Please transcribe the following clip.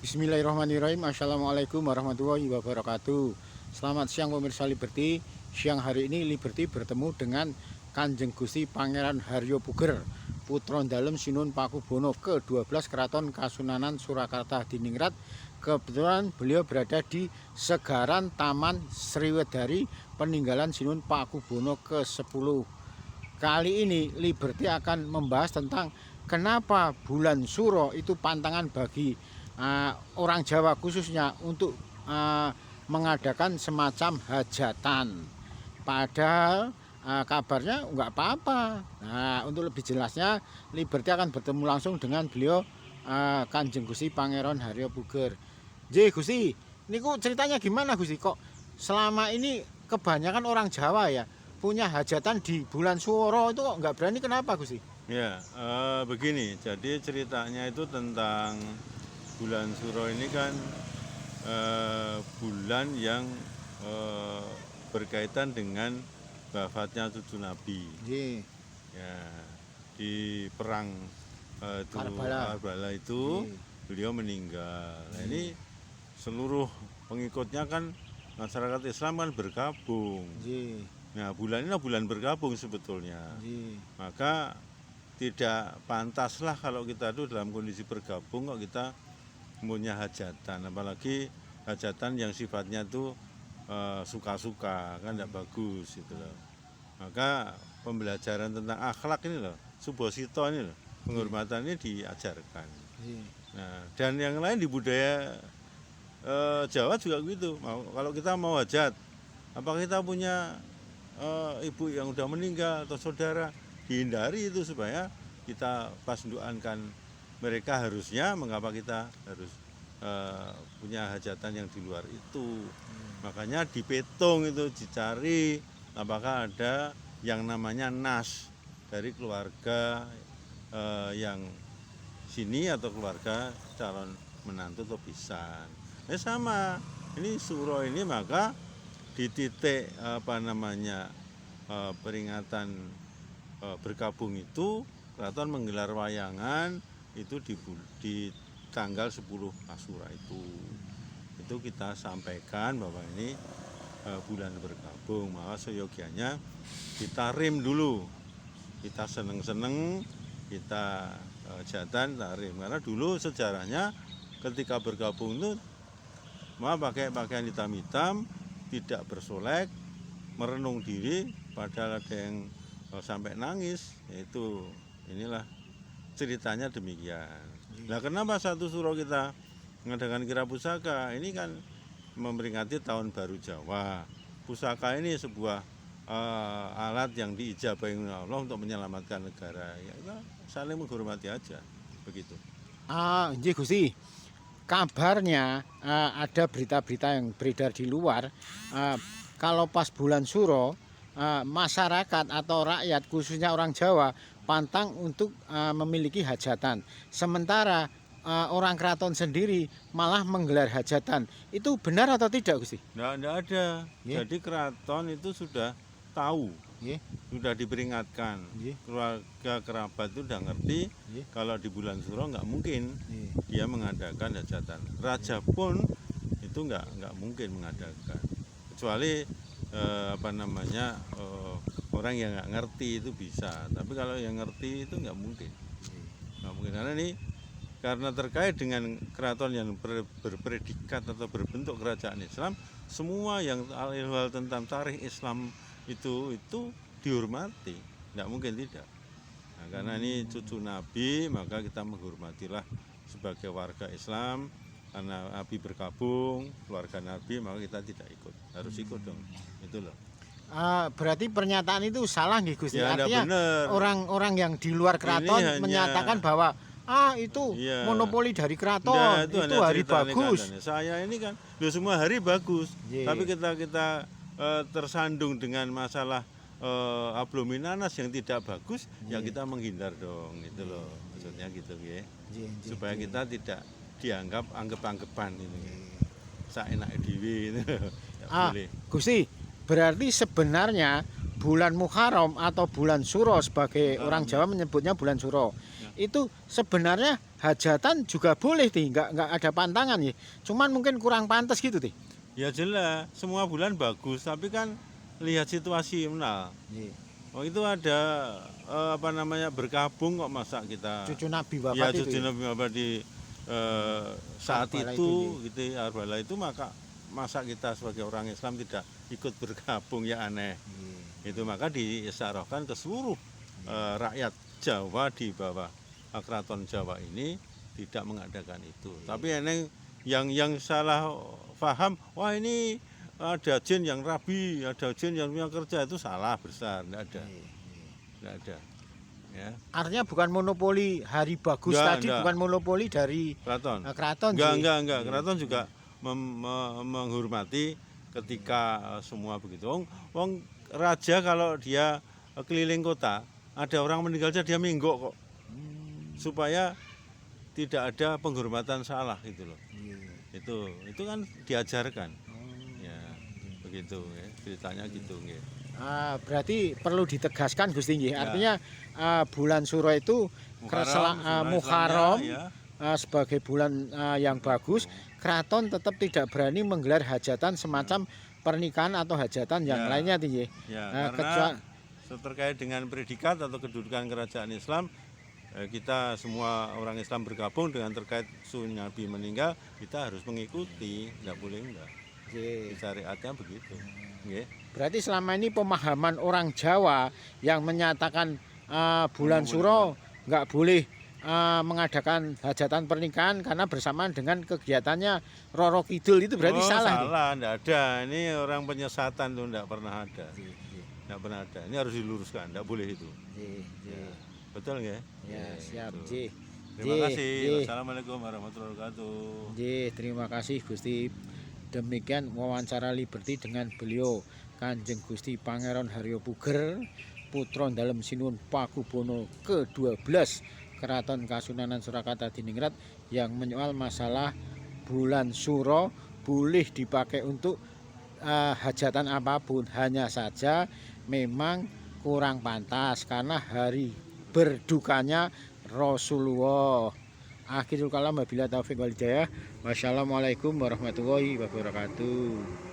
Bismillahirrahmanirrahim. Assalamualaikum warahmatullahi wabarakatuh. Selamat siang pemirsa Liberty. Siang hari ini Liberty bertemu dengan Kanjeng Gusti Pangeran Haryo Puger, Putra Dalem Sinun Pakubono ke-12 Keraton Kasunanan Surakarta Diningrat. Kebetulan beliau berada di Segaran Taman Sriwedari peninggalan Sinun Pakubono ke-10. Kali ini Liberty akan membahas tentang kenapa bulan Suro itu pantangan bagi orang Jawa khususnya untuk mengadakan semacam hajatan. Padahal kabarnya nggak apa-apa. Nah, untuk lebih jelasnya Liberty akan bertemu langsung dengan beliau Kanjeng Gusti Pangeran Haryo Puger. J Gusti, niku ceritanya gimana Gusti? Kok selama ini kebanyakan orang Jawa ya punya hajatan di bulan Suro itu kok nggak berani, kenapa Gusti? Ya, begini. Jadi ceritanya itu tentang bulan Suro ini kan bulan yang berkaitan dengan wafatnya cucu Nabi. Ya, di perang Karbala itu beliau meninggal. Nah, ini seluruh pengikutnya kan masyarakat Islam kan bergabung. Nah, bulan ini bulan bergabung sebetulnya. Maka tidak pantaslah kalau kita itu dalam kondisi bergabung kok kita punya hajatan, apalagi hajatan yang sifatnya itu suka-suka, kan tidak bagus gitu loh. Maka pembelajaran tentang akhlak ini loh, subosito ini loh, penghormatan ini diajarkan. Nah, dan yang lain di budaya Jawa juga gitu. Kalau kita mau hajat, apakah kita punya ibu yang udah meninggal atau saudara, dihindari itu supaya kita pas mendoakan mereka. Harusnya mengapa kita harus punya hajatan yang di luar itu. Makanya di petung itu dicari apakah ada yang namanya nas dari keluarga yang sini atau keluarga calon menantu atau pisan. Sama ini Suro ini, maka di titik peringatan berkabung itu keraton menggelar wayangan itu di tanggal 10 Asyura itu kita sampaikan bahwa ini bulan berkabung, maka seyogianya kita rim dulu, kita seneng-seneng, kita hajatan tarim, karena dulu sejarahnya ketika bergabung itu pakai pakaian hitam-hitam, tidak bersolek, merenung diri, padahal ada yang sampai nangis. Itu inilah ceritanya demikian. Nah, kenapa satu Suro kita mengadakan kira pusaka? Ini kan memperingati tahun baru Jawa. Pusaka ini sebuah alat yang diijabahi oleh Allah untuk menyelamatkan negara. Ya, kita saling menghormati aja, begitu. Nggih Gusti. Kabarnya ada berita-berita yang beredar di luar, kalau pas bulan Suro masyarakat atau rakyat khususnya orang Jawa pantang untuk memiliki hajatan, sementara orang keraton sendiri malah menggelar hajatan. Itu benar atau tidak Gusti? Tidak ada. Jadi keraton itu sudah tahu, sudah diperingatkan. Keluarga kerabat itu sudah ngerti kalau di bulan Suro nggak mungkin dia mengadakan hajatan. Raja pun itu nggak mungkin mengadakan, kecuali orang yang nggak ngerti itu bisa. Tapi kalau yang ngerti itu nggak mungkin. Karena terkait dengan keraton yang berpredikat atau berbentuk kerajaan Islam, semua yang hal tentang tarikh Islam itu dihormati, nggak mungkin tidak. Nah, karena ini cucu Nabi, maka kita menghormatilah sebagai warga Islam. Karena Nabi berkabung, keluarga Nabi, maka kita tidak ikut, harus ikut dong, itu loh. Berarti pernyataan itu salah nggih Gusti? Ya, artinya orang-orang yang di luar keraton menyatakan bahwa itu monopoli dari keraton, itu hari bagus. Saya ini kan semua hari bagus, tapi kita tersandung dengan masalah abluminanas yang tidak bagus, ya kita menghindar dong, itu loh maksudnya gitu ya, supaya kita tidak dianggap anggap-anggapan ini. Saenak dhewe itu. Gusti, berarti sebenarnya bulan Muharram atau bulan Suro, sebagai orang Jawa menyebutnya bulan Suro, itu sebenarnya hajatan juga boleh Ti, nggak ada pantangan ya. Cuman mungkin kurang pantas gitu Ti. Ya jelas, semua bulan bagus, tapi kan lihat situasi nah. Oh itu ada apa namanya berkabung kok masa kita. Cucu Nabi wafat ya, itu. Cucu Nabi wafat di saat Karbala itu gitu Karbala itu, masa kita sebagai orang Islam tidak ikut bergabung, ya aneh. Itu maka diisyarahkan ke seluruh rakyat Jawa di bawah Keraton Jawa ini tidak mengadakan itu. Tapi ini yang salah paham, wah ini ada jin yang rabi, ada jin yang punya kerja, itu salah besar, tidak ada. Tidak ada. Ya. Artinya bukan monopoli hari bagus tadi, bukan monopoli dari keraton. Enggak. Keraton juga menghormati ketika semua begitu. Wong raja kalau dia keliling kota, ada orang meninggal saja dia minggok kok. Supaya tidak ada penghormatan salah gitu loh. Itu kan diajarkan. Ya, begitu ya. Ceritanya gitu nggih. Berarti perlu ditegaskan Gusti nggih. Artinya bulan Suro itu Muharram ya. Sebagai bulan yang bagus, keraton tetap tidak berani menggelar hajatan semacam pernikahan atau hajatan yang lainnya tinggi. Ya, karena terkait dengan predikat atau kedudukan kerajaan Islam, kita semua orang Islam bergabung dengan terkait Nabi meninggal, kita harus mengikuti, tidak boleh enggak. Syariatnya begitu. Berarti selama ini pemahaman orang Jawa yang menyatakan bulan Suro nggak boleh mengadakan hajatan pernikahan karena bersamaan dengan kegiatannya Roro Kidul, itu berarti salah. Salah, enggak ada. Ini orang penyesatan tuh, enggak pernah ada. Enggak pernah ada. Ini harus diluruskan, enggak boleh itu. Ya. Betul nggak? Ya, siap. Terima kasih. Wassalamualaikum warahmatullahi wabarakatuh. Terima kasih Gusti. Demikian wawancara Liberty dengan beliau Kanjeng Gusti Pangeran Haryo Puger, putra dalem Sinuhun Pakubono ke-12 Keraton Kasunanan Surakarta Diningrat, yang menyoal masalah bulan Suro boleh dipakai untuk hajatan apapun, hanya saja memang kurang pantas karena hari berdukanya Rasulullah. Akhirul kalam, wabillahi taufiq wal hidayah. Wassalamualaikum warahmatullahi wabarakatuh.